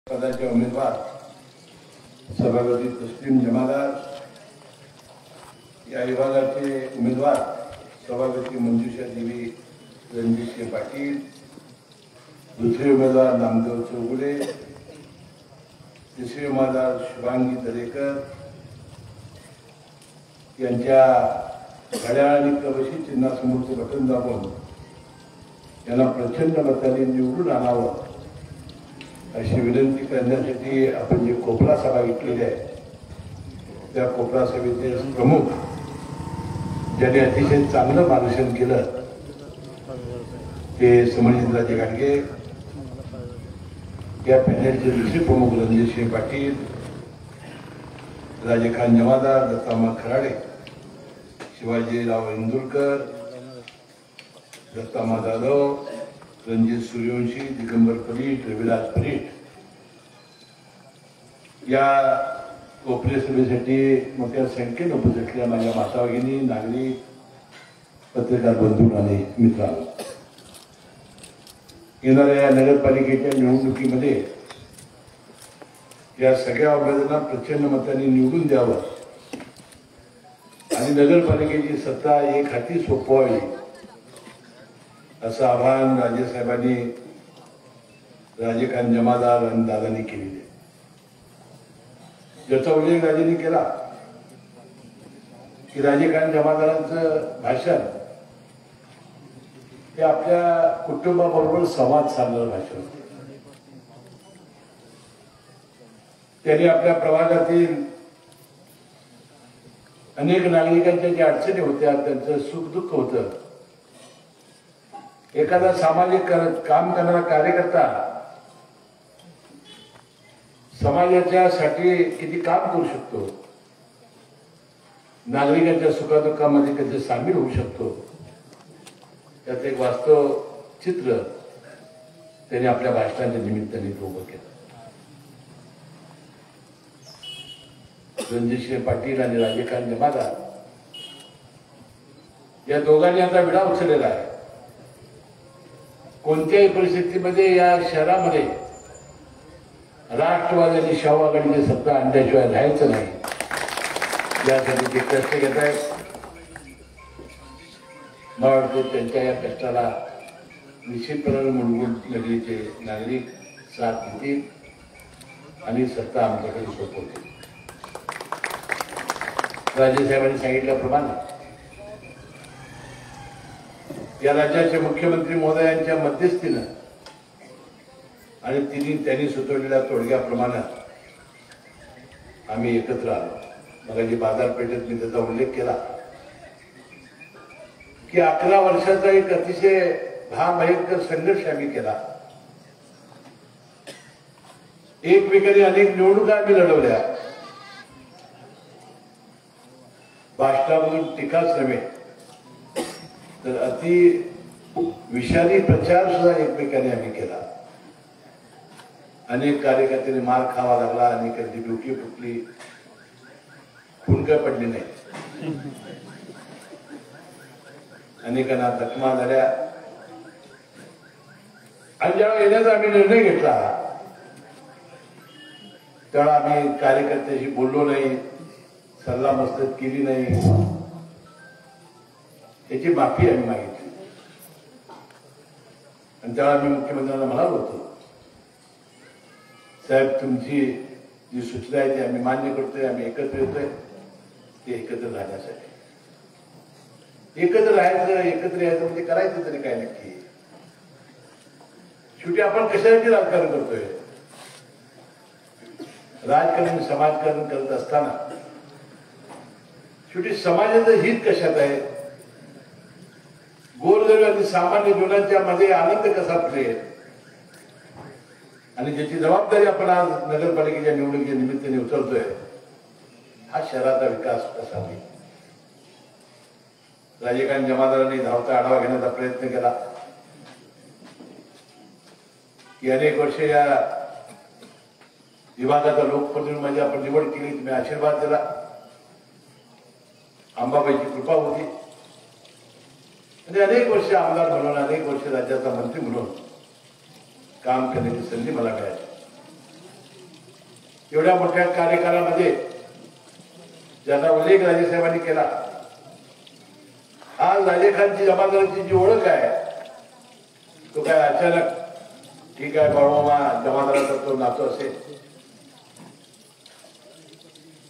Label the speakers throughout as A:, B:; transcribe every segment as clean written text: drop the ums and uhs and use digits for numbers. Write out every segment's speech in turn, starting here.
A: पदाचे उमेदवार सभापती तस्लीम जमादार, या विभागाचे उमेदवार सभापती मंजुषा देवी रणजित पाटील, दुसरे उमेदवार नामदेव चौगुले, तिसरे उमेदवार शुभांगी दरेकर यांच्या घड्याळ आणि कवशी चिन्हासमोरचे बटन दाबून यांना प्रचंड मताने निवडून आणावं अशी विनंती करण्यासाठी आपण जी कोपरा सभा घेतलेली आहे त्या कोपरा सभेचे प्रमुख ज्यांनी अतिशय चांगलं मार्गदर्शन केलं ते समरजितराजे गाडगे, या पॅनलचे दुसरे प्रमुख रणजित पाटील, राजेखान जमादार, दत्तामा खराडे, शिवाजीराव इंदुरकर, दत्तामा जाधव, रणजित सूर्यवंशी, दिगंबर परीट, रविराज परीट या कोपरे सभेसाठी मोठ्या संख्येने उपस्थित असलेल्या माझ्या माता भगिनी, नागरिक, पत्रकार बंधू आणि मित्रांनो, येणाऱ्या या नगरपालिकेच्या निवडणुकीमध्ये या सगळ्या उमेदवारांना प्रचंड मतांनी निवडून द्यावं आणि नगरपालिकेची सत्ता एक हाती सोपवावी असं आवाहन राजेसाहेबांनी राजेखान जमादार आणि दादांनी केलेले, ज्याचा उल्लेख राजेंनी केला की राजेखान जमादारांचं भाषण हे आपल्या कुटुंबाबरोबर संवाद साधणारं भाषण होतं. त्यांनी आपल्या प्रभागातील अनेक नागरिकांच्या ज्या अडचणी होत्या, त्यांचं सुख दुःख होतं, एखादा सामाजिक काम करणारा कार्यकर्ता समाजाच्यासाठी किती काम करू शकतो, नागरिकांच्या सुखदुःखामध्ये कधी सामील होऊ शकतो, त्याचं एक वास्तव चित्र त्यांनी आपल्या भाषणाच्या निमित्ताने उभं केलं. रणजित पाटील आणि राजेखान जमादार या दोघांनी आता विडा उचललेला आहे. कोणत्याही परिस्थितीमध्ये या शहरामध्ये राष्ट्रवादी आणि शाहू आघाडीची सत्ता आणल्याशिवाय राहायचं नाही, यासाठी ते कष्ट घेत आहेत. मला वाटतं त्यांच्या या कष्टाला निश्चितपणे मुलभूत नगरीचे नागरिक साथ देतील आणि सत्ता आमच्याकडे सोपवतील. राजेसाहेबांनी सांगितल्याप्रमाणे या राज्याचे मुख्यमंत्री महोदयांच्या मध्यस्थीनं आणि त्यांनी सुचवलेल्या तोडग्याप्रमाणे आम्ही एकत्र आलो. मग बाजारपेठेत मी त्याचा उल्लेख केला की 11 वर्षाचा एक अतिशय भयंकर संघर्ष आम्ही केला. एकमेकांनी अनेक निवडणुका आम्ही लढवल्या, भाषणामधून टीका श्रमे तर अति विषारी प्रचार सुद्धा एकमेकांनी आम्ही केला. अनेक कार्यकर्त्यांनी मार खावा लागला, अनेकांची डोकी फुटली, खून काय पडली नाही, अनेकांना जखमा झाल्या. आणि जेव्हा येण्याचा आम्ही निर्णय घेतला तेव्हा आम्ही कार्यकर्त्याशी बोललो नाही, सल्ला मसलत केली नाही, याची माफी आम्ही मागितली. आणि तेव्हा आम्ही मुख्यमंत्र्यांना म्हणालो होतो, साहेब तुमची जी सूचना आहे ती आम्ही मान्य करतोय, आम्ही एकत्र येतोय, ते एकत्र राहण्यासाठी. एकत्र राहायचं, एकत्र यायचं म्हणजे करायचं तरी काय नक्की. शेवटी आपण कशासाठी राजकारण करतोय? राजकारण समाजकारण करत असताना शेवटी समाजाचं हित कशात आहे, गोरगरीब आणि सामान्य जीवनाच्या मध्ये आनंद कसा फुलेल आणि ज्याची जबाबदारी आपण आज नगरपालिकेच्या निवडणुकीच्या निमित्ताने उचलतोय, हा शहराचा विकास कसा होईल. राजेखान जमादारांनी धावता आढावा घेण्याचा प्रयत्न केला की अनेक वर्ष या विभागाचा लोकप्रतिनिधी आपण निवड केली, तुम्ही आशीर्वाद दिला, अंबाबाईची कृपा होती आणि अनेक वर्ष आमदार म्हणून, अनेक वर्ष राज्याचा मंत्री म्हणून काम करण्याची संधी मला मिळाली. एवढ्या मोठ्या कार्यकालामध्ये ज्याचा उल्लेख राजेसाहेबांनी केला, आज राजेखानची जमादारांची जी ओळख आहे तो काय अचानक ठीक आहे बाळूमामा जमादाराचा तो नातो असेल,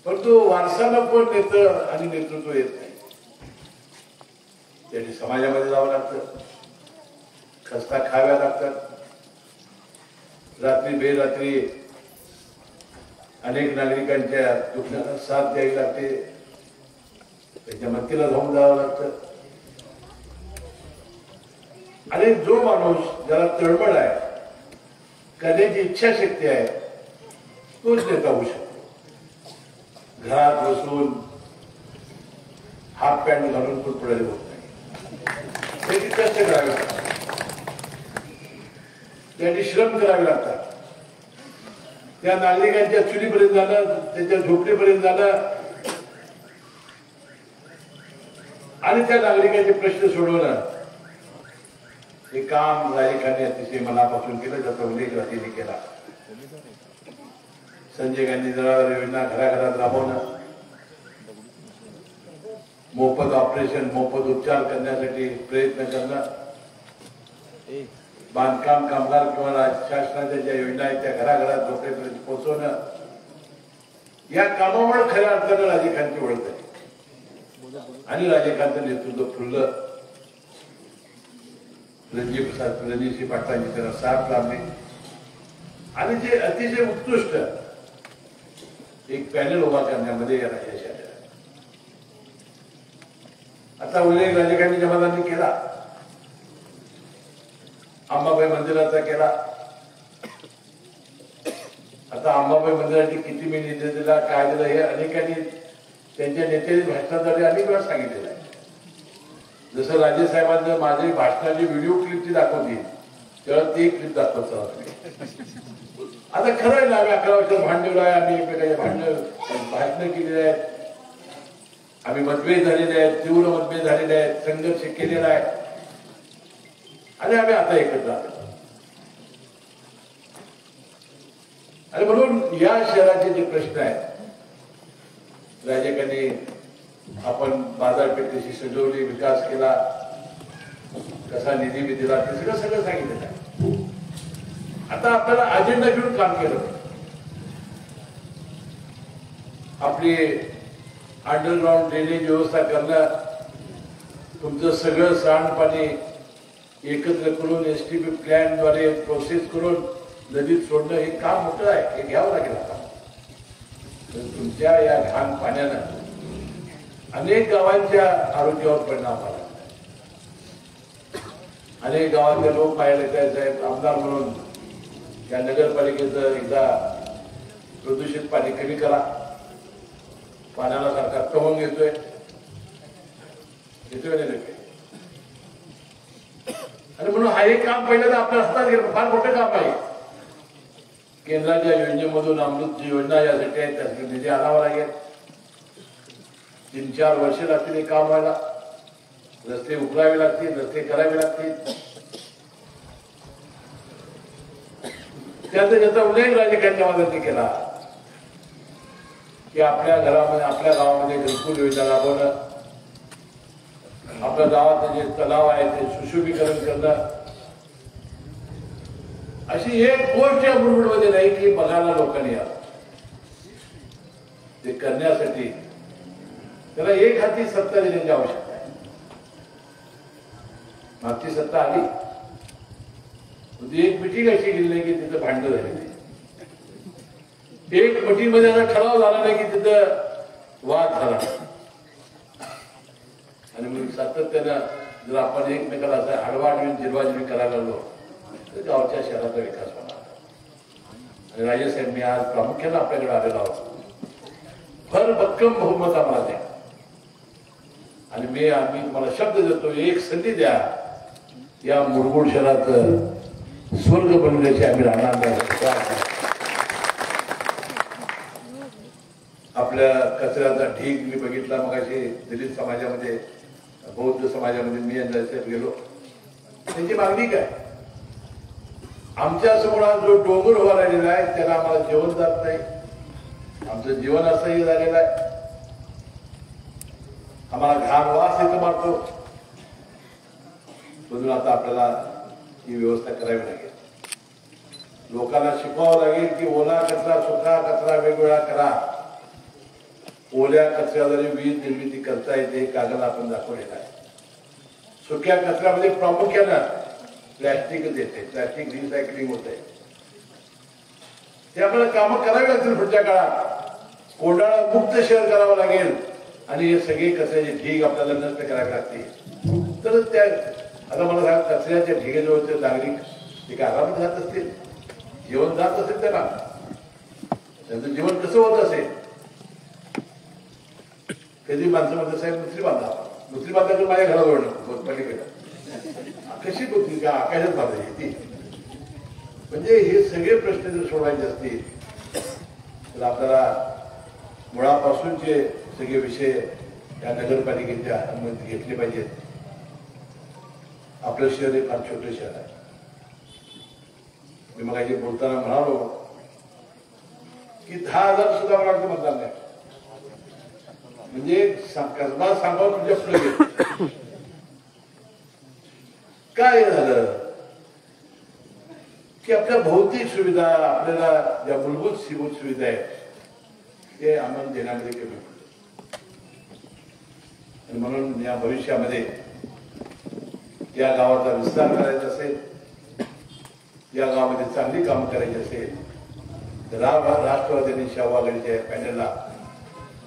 A: परंतु वारसाला कोण नेतं आणि नेतृत्व येत नाही. त्यांनी समाजामध्ये जावं लागतं, खस्ता खाव्या लागतात, रात्री बेरात्री अनेक नागरिकांच्या दुःखाला साथ द्यावी लागते, त्यांच्या मतीला धावून जावं लागतं. आणि जो माणूस ज्याला तळमळ आहे, करण्याची इच्छाशक्ती आहे, तोच नेता होऊ शकतो. घरात बसून हाफ पॅन्ट घालून तो पुढे होत नाही. त्याची कष्ट करावी लागतात, त्यांनी श्रम करावे लागतात. त्या नागरिकांच्या चुलीपर्यंत जाणं, त्यांच्या झोपडीपर्यंत जाणं आणि त्या नागरिकांचे प्रश्न सोडवणं, हे काम राजेखानने अतिशय मनापासून केलं, ज्याचा उल्लेख राजेने केला. संजय गांधी जनावर योजना घराघरात राबवणं, मोफत ऑपरेशन, मोफत उपचार करण्यासाठी प्रयत्न करणं, बांधकाम कामगार किंवा शासनाच्या ज्या योजना आहेत त्या घराघरात झोपडेपर्यंत पोहोचवणं, या कामामुळे खऱ्या अर्थानं राजेखानची ओळख आहे. आणि राजेखानचं नेतृत्व फुललं. रणजितसिंह पाटलांची त्यांना साथ लाभली आणि जे अतिशय उत्कृष्ट एक पॅनल उभा करण्यामध्ये याला यश आलं. आता उल्लेख राजेखानी जमादारांनी केला, अंबाबाई मंदिराचा केला. आता अंबाबाई मंदिराची किती मी निधी दिला, काय दिला, हे अनेकांनी त्यांच्या नेत्यांनी भाषणाद्वारे अनेक वेळा सांगितलेलं आहे. जसं राजेसाहेबांना माझी भाषणाची व्हिडिओ क्लिप ती दाखवली, तेव्हा ती क्लिप दाखवत आता खरं आहे ना, आम्ही 11 वर्षात भांडवलं आहे, आम्ही एकमेकांच्या भाषणं केलेली आहेत, आम्ही मतभेद झालेले आहेत, तीव्र मतभेद झालेले आहेत, संघर्ष केलेला आहे आणि आम्ही आता एकत्र आलो. आणि म्हणून या शहराचे जे प्रश्न आहेत, राजेखानी आपण बाजारपेठेशी सजवली, विकास केला, कसा निधी बी दिला, ते सगळं सांगितलेलं आहे. आता आपल्याला अजेंडा घेऊन काम केलं. आपली अंडरग्राउंड ड्रेनेज व्यवस्था करणं, तुमचं सगळं सांडपाणी एकत्र करून एसटीपी प्लॅनद्वारे प्रोसेस करून नदीत सोडणं, हे काम मोठं आहे, हे घ्यावं लागेल. आता तुमच्या या घाण पाण्यानं अनेक गावांच्या आरोग्यावर परिणाम झाला. अनेक गावातले लोक पाहायला साहेब आमदार म्हणून या नगरपालिकेचं एकदा प्रदूषित पाणी कमी करा, पाण्याला सारखा तवंग येतोय नाही. आणि म्हणून हा एक काम पहिल्यांदा आपल्या हातात घेणं फार मोठं काम आहे. केंद्राच्या योजनेमधून अमृत योजना यासाठी आहे, त्यासाठी निधी आणावा लागेल. 3-4 वर्ष लागतील हे काम व्हायला. रस्ते उकरावे लागतील, रस्ते करावे लागतील. त्याचा ज्याचा उल्लेख राजेखानच्या जमादारांनी केला की आपल्या घरामध्ये, आपल्या गावामध्ये घरकुल योजना राबवणं, आपल्या गावात जे तलाव आहे ते सुशोभीकरण करणं, अशी एक गोष्ट या मुरगुडमध्ये नाही की बघायला लोकांनी यावं. ते करण्यासाठी त्याला एक हाती सत्ता देण्याची आवश्यकता आहे. मागची सत्ता आली, एक मिटिंग अशी गेली नाही की तिथं भांडण झाली नाही. एक मिटिंग मध्ये असा ठराव झाला नाही की तिथं वाद झाला. आणि मग सातत्यानं जर आपण एकमेकाला असं आडवाडवी जिरवाजिरवी करायला लागलो तर गावच्या शहराचा विकास होणार. आणि राजेसाहेब, मी आज प्रामुख्यानं आपल्याकडे आलेलो आहोत. भर भक्कम बहुमत आम्हाला द्या आणि आम्ही तुम्हाला शब्द देतो, एक संधी द्या, या मुरगुड शहरात स्वर्ग बनवण्याची आम्ही राहणार नाही. आपल्या कचऱ्याचा ढीग मी बघितला मगाशी दलित समाजामध्ये, बौद्ध समाजामध्ये मी यांच्यात गेलो. त्यांची मागणी काय? आमच्या समोर जो डोंगर उभा राहिलेला आहे त्याला आम्हाला जेवण जात नाही, आमचं जीवन असंही झालेलं आहे. आम्हाला घाण वास इथं मारतो. म्हणून आता आपल्याला ही व्यवस्था करावी लागेल. लोकांना शिकवावं लागेल की ओला कचरा सुका कचरा वेगवेगळा करा. ओल्या कचऱ्याद्वारे वीज निर्मिती करता येते, कागद आपण दाखवलेला आहे. सुक्या कचऱ्यामध्ये प्रामुख्यानं प्लॅस्टिकच येते, प्लॅस्टिक रिसायकलिंग होते. ते आपल्याला कामं करावी लागतील पुढच्या काळात. कोंडाळा मुक्त शहर करावं लागेल आणि हे सगळे कचऱ्याचे ढीग आपल्याला नष्ट करावे लागतील. तरच त्या आता मला सांगा, कचऱ्याच्या ढिगेजवळचे नागरिक ते काय आरामात जात असतील, जेवण जात असेल त्यांना, त्यांचं जीवन कसं होत असेल. कधी माणसं म्हणतात साहेब मुसरी बांधा, मुसरी बांधायचं माझ्या घराजवळ नको, पलीकडे कशी बुद्धी का आकाशात बांधायची ती. म्हणजे हे सगळे प्रश्न जर सोडवायचे असतील तर आपल्याला मुळापासूनचे सगळे विषय या नगरपालिकेच्या अनुमती घेतले पाहिजेत. आपलं शहर हे फार छोटं शहर आहे. मी मगाशी बोलताना म्हणालो की 10,000 सुद्धा मला वाटतं मतदान नाही. म्हणजे कसबा सांगावं तुझ्या पुढे गेलं. काय झालं की आपल्या भौतिक सुविधा, आपल्याला ज्या मूलभूत सुविधा आहेत ते आम्हाला देण्यामध्ये कमी पडले. आणि म्हणून या भविष्यामध्ये या गावाचा विस्तार करायचा असेल, या गावामध्ये चांगली कामं करायची असेल तर राष्ट्रवादी आणि शाहू आघाडीच्या पॅनलला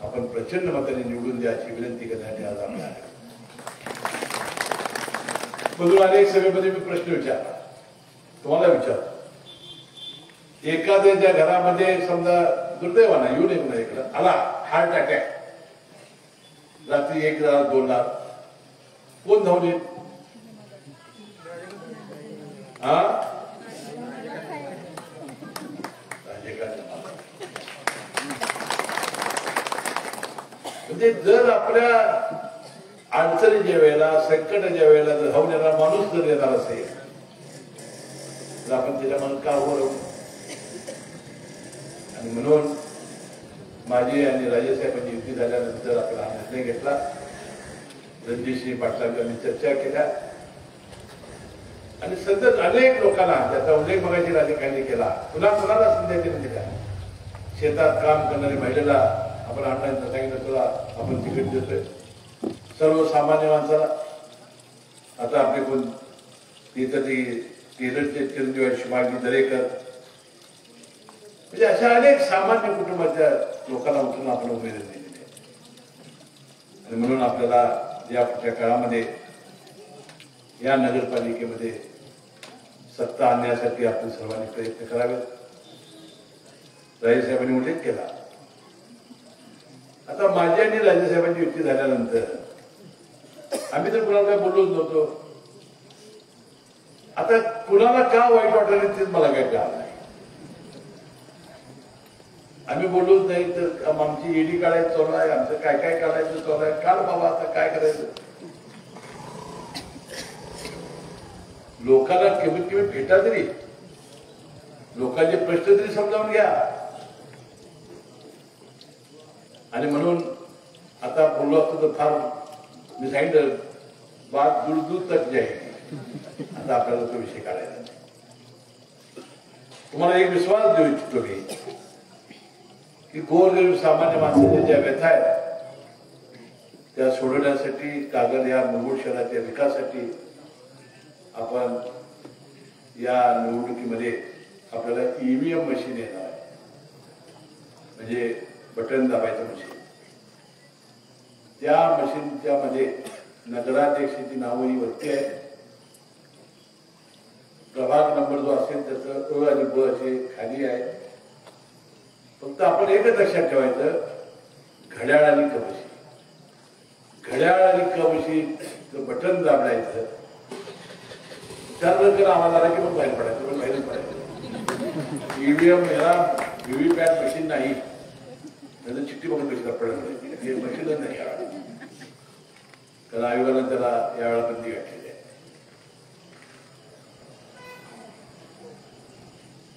A: आपण प्रचंड मताने निवडून द्यायची विनंती करण्यासाठी आज आम्ही आलो. म्हणून अनेक सभेमध्ये मी प्रश्न विचारला, तुम्हाला विचारतो. एखाद्याच्या घरामध्ये समजा दुर्दैवाना येऊ नये म्हणा इकडं आला हार्ट अटॅक, रात्री 1 लाख 2 लाख, कोण धावून येईल? म्हणजे जर आपल्या अडचणीच्या वेळेला, संकटाच्या वेळेला जर धावून येणारा माणूस जर येणार असेल तर आपण त्याच्या मनात का उभं राहू. आणि म्हणून माझी आणि राजेसाहेबांची युती झाल्यानंतर आपण हा निर्णय घेतला. रणजितसिंह पाटलांनी आम्ही चर्चा केल्या आणि सतत अनेक लोकांना त्याचा उल्लेख मगाशी राजकारणी केला. पुन्हा कुणाला संध्या दिल्या. शेतात काम करणारी महिलेला आपण अण्णांना सांगितलं तुला आपण तिकीट देतोय. सर्वसामान्य माणसाला आता आपले कोण तिथं ती केरळचे चिरंजीव आहे शिवाजी दरेकर, म्हणजे अशा अनेक सामान्य कुटुंबाच्या लोकांना उचलून आपण उमेदवारी दिलेली आहे. आणि म्हणून आपल्याला या पुढच्या काळामध्ये या नगरपालिकेमध्ये सत्ता आणण्यासाठी आपण सर्वांनी प्रयत्न करावेत. राजेसाहेबांनी उल्लेख केला. आता माझी आणि राजेसाहेबांची युती झाल्यानंतर आम्ही तर कुणाला काय बोललोच नव्हतो. आता कुणाला का वाईट वाटलं तेच मला काय कळलं नाही. आम्ही बोललोच नाही तर आमची ईडी काढायचं चालू आहे, आमचं काय काय काढायचं चालू आहे. काढ बाबा, आता काय करायचं. लोकांना कमीत कमी भेटा तरी, लोकांचे प्रश्न तरी समजावून घ्या. आणि म्हणून आता बोललो असतो तर फार मी सांगितलं बात दूर दूर तक जाईल. आता आपल्याला तो विषय काढायचा नाही. तुम्हाला एक विश्वास देऊ इच्छितो मी की गोरगरीब सामान्य माणसाच्या ज्या व्यथा आहेत त्या सोडवण्यासाठी, कागद या मूलभूत शहराच्या विकासासाठी आपण या निवडणुकीमध्ये आपल्याला ईव्हीएम मशीन येणार आहे. म्हणजे बटन दाबायचं मशीन. त्या मशीनच्या मध्ये नगराध्यक्षाची नावं ही वरती आहे. प्रभाग नंबर जो असेल त्याचं अ आणि ब असे खाली आहे. फक्त आपण एकच लक्षात ठेवायचं, घड्याळ आणि कवशी. घड्याळ आणि कवशी बटन दाबडायचं, त्यानंतर आम्हाला आला की मग बाहेर पडायचं, पण बाहेरच पडायचं. ईव्हीएम याला व्हीव्हीपॅट मशीन नाही, त्याचं चिठ्ठी बघून कशी पडत हे मशीनच नाही यावेळेला. कारण आयोगानं त्याला यावेळेला बंदी घातलेली आहे.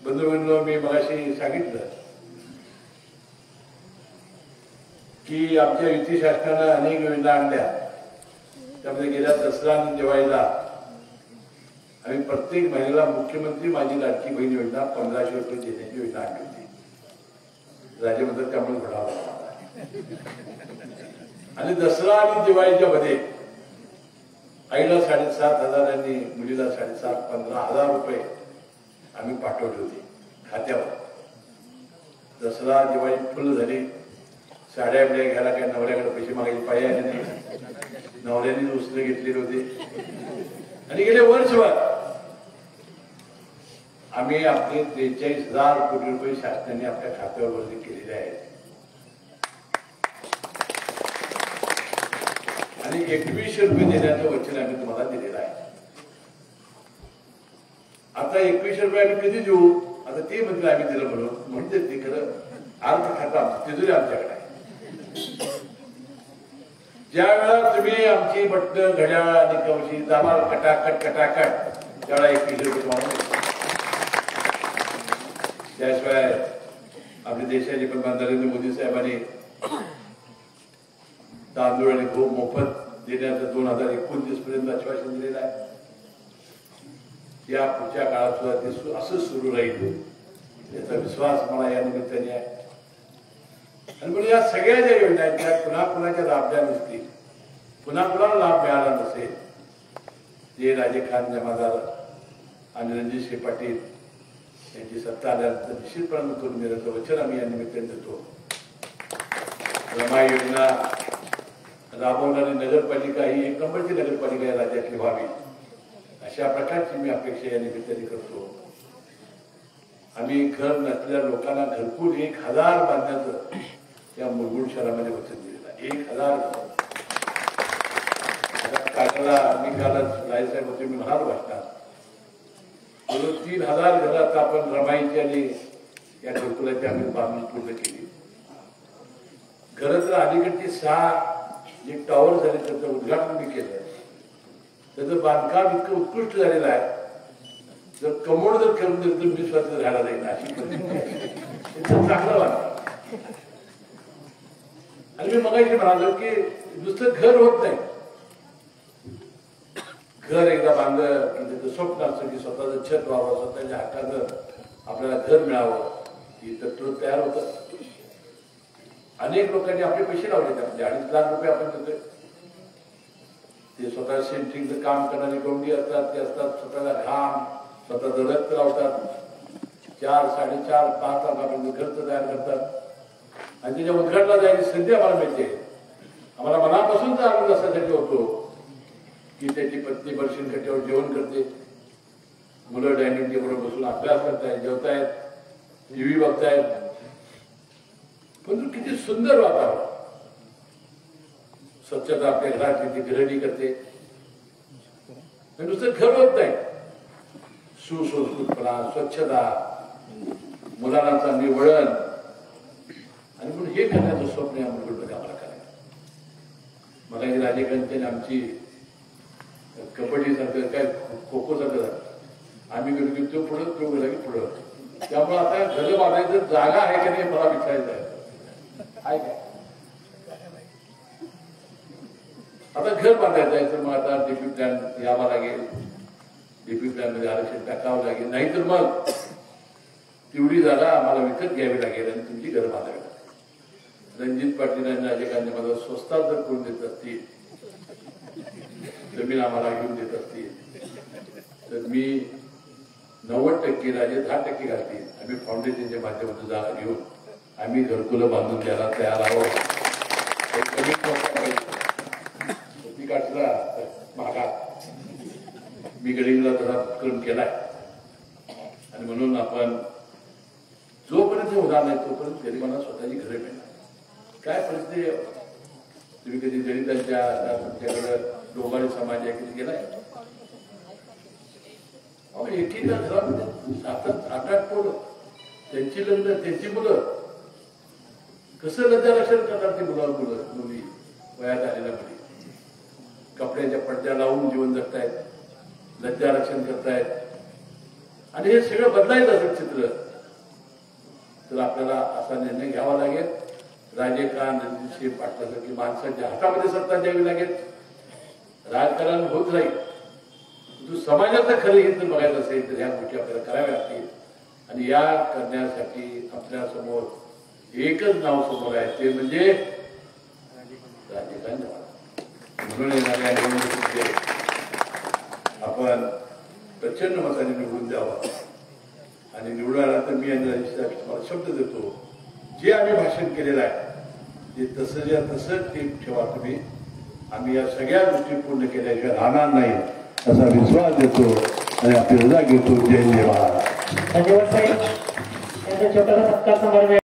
A: बंधू मी मगाशी सांगितलं की आमच्या युती शासनानं अनेक योजना आणल्या, त्यामध्ये गेल्या दसरा आणि दिवाळीला आम्ही प्रत्येक महिलेला मुख्यमंत्री माझी लाडकी बहीण योजना 1500 रुपये देण्याची योजना आणली होती. राज्यामध्ये त्यामुळे घडावा आणि दसरा आणि दिवाळीच्या मध्ये आईला 7,500 आणि मुलीला 15,000 रुपये आम्ही पाठवले होते खात्यावर. दसरा दिवाळी फुल झाली, साड्या बिड्या घ्यायला काय नवऱ्याकडे पैसे मागायचे पाहिजे नाही, नवऱ्याने उसरे घेतलेले होते आणि गेले वर्षभर आम्ही आपले 43,000 कोटी रुपये शासनाने आपल्या खात्यावर वर्ग केलेले आहेत आणि 2100 रुपये देण्याचं वचन आम्ही तुम्हाला दिलेलं आहे. आता 2100 रुपये आम्ही कधी देऊ, आता ते म्हणजे आम्ही दिलं म्हणते ते खरं अर्थ खाता तिजोरी आमच्याकडे आहे. ज्या वेळा तुम्ही आमची बटणं घड्याळ आणि कवशी दाबाल कटाकट त्यावेळेला 2100 रुपये तुम्हाला. त्याशिवाय आपल्या देशाचे पण नरेंद्र मोदी साहेबांनी तांदूळ आणि गहू मोफत देण्याचं 2029 पर्यंत आश्वासन दिलेलं आहे. या पुढच्या काळात सुद्धा ते असंच सुरू राहील याचा विश्वास मला या निमित्ताने आहे. आणि म्हणून या सगळ्या ज्या योजना आहेत त्या पुन्हा पुन्हाच्या लाभल्या नसतील, पुन्हा पुन्हा लाभ मिळाला नसेल, जे राजे खान जमादार आणि रणजितसिंह पाटील यांची सत्ता आल्यानंतर निश्चितपणे करून देण्याचं वचन आम्ही या निमित्ताने देतो. रमाई योजना राबवणारी नगरपालिका ही 1 नंबरची नगरपालिका या राज्यातली व्हावी अशा प्रकारची मी अपेक्षा या निमित्ताने करतो. आम्ही घर नसलेल्या लोकांना घरकुल 1000 बांधण्याचं या मुलगुड शहरामध्ये वचन दिलेलं आहे. 1000 काकाला मी कालच रायसाहेब होते, मी म्हणाल वाटणार 3000 घरात आपण रमाईची आणि या घरकुलाची आम्ही बांधणी पूर्ण केली. खरं तर अलीकडची 6 जे टॉवर झाले त्याचं उद्घाटन मी केलं. त्याचं बांधकाम इतकं उत्कृष्ट झालेलं आहे, जर कमोड जर करून दिलं तर मी स्वतः राहायला जाईल अशी चांगलं वाटतं. आणि मी मगाशी म्हणालो की नुसतं घर होत नाही, घर एकदा बांधलं की त्याचं स्वप्न असतं की स्वतःचं छत व्हावं, स्वतःच्या हक्काचं आपल्याला घर मिळावं, ही तत्व तयार होतं. अनेक लोकांनी आपले पैसे लावले, त्यामध्ये 2.5 लाख रुपये आपण देतोय. ते स्वतः सेंट्रिंगचं काम करणारे गवंडी असतात, ते असतात स्वतःला घाम स्वतःचं रक्त लावतात, 4, 4.5, 5 लाखापर्यंत खर्च तयार करतात आणि त्याच्या उद्घाटनाला जायची संधी आम्हाला मिळते. आम्हाला मनापासून तर आनंद असासाठी होतो की त्याची पत्नी बर्शिन खट्यावर जेवण करते, मुलं डायनिंग टेबलवर बसून अभ्यास करतायत, जेवतायत, टीव्ही बघतायत. पण किती सुंदर वातावरण, स्वच्छता आपल्या घराची ती गृहिणी करते. नुसतं घर होत नाही, सुसंस्कृतपणा, स्वच्छता, मुलांना चांगली वळण आणि म्हणून हे करण्याचं स्वप्न या मुलगुडमध्ये आम्हाला करायचं. मला राजेकांची आमची कबड्डी सारखं काय खो खो सारखं आम्ही गेलो तो पुढं तो गेला की पुढं. त्यामुळे आता घर बांधायचं जागा आहे का नाही मला विचारायचं आहे. आता घर बांधायचं आहे तर मग आता डीपी प्लॅन यावं लागेल, डीपी प्लॅन मध्ये आरक्षण टाकावं लागेल, नाहीतर मग तेवढी जागा आम्हाला विकत घ्यावी लागेल आणि तुमची घर बांधावी लागेल. रणजित पाटील आणि राजकांनी मला स्वस्तात जर करून देत असतील, जमीन आम्हाला घेऊन देत असतील तर मी 90% राजे 10% घालतील. आम्ही फाउंडेशनच्या माध्यमातून जागा घेऊन आम्ही घरकुलं बांधून द्यायला तयार आहोत. भागात मी गडिंगला थोडा उपक्रम केलाय आणि म्हणून आपण जोपर्यंत होणार नाही तोपर्यंत गरिबांना स्वतःची घरे मिळणार. काय परिस्थिती तुम्ही कधी दलितांच्या तुमच्याकडे डोंबारी समाज कधी गेलाय? एकीच्या घरामध्ये 7-8 पोरं, त्यांची लग्न, त्यांची मुलं, कसं लज्जारक्षण करतात ते मुली वयात आलेल्या मुली, कपड्याच्या पडद्या लावून जीवन जगतायत, लज्जारक्षण करतायत आणि हे सगळं बदलायचं असेल चित्र तर आपल्याला असा निर्णय घ्यावा लागेल. राजेकांत रणजितसिंह पाटलासारखी माणसाच्या हातामध्ये सत्ता द्यावी लागेल. राजकारण होत जाईल. तू समाजाचं खरं हित बघायचं असेल तर ह्या गोष्टी आपल्याला कराव्या लागतील. आणि या करण्यासाठी आपल्या समोर एकच नाव समोर आहे, ते म्हणजे राजेकांत. म्हणून येणाऱ्या निवडणुकीमध्ये आपण प्रचंड मताने निवडून द्यावा. आणि निवडून आला तर मी तुम्हाला शब्द देतो, जे आम्ही भाषण केलेलं आहे ते तसं ते ठेवा तुम्ही. आम्ही या सगळ्या गोष्टी पूर्ण केल्याशिवाय राहणार नाही असा विश्वास देतो आणि आपली रजा घेतो. जय जय महाराज.
B: धन्यवाद साहेब. छोटासा सत्कार समारंभ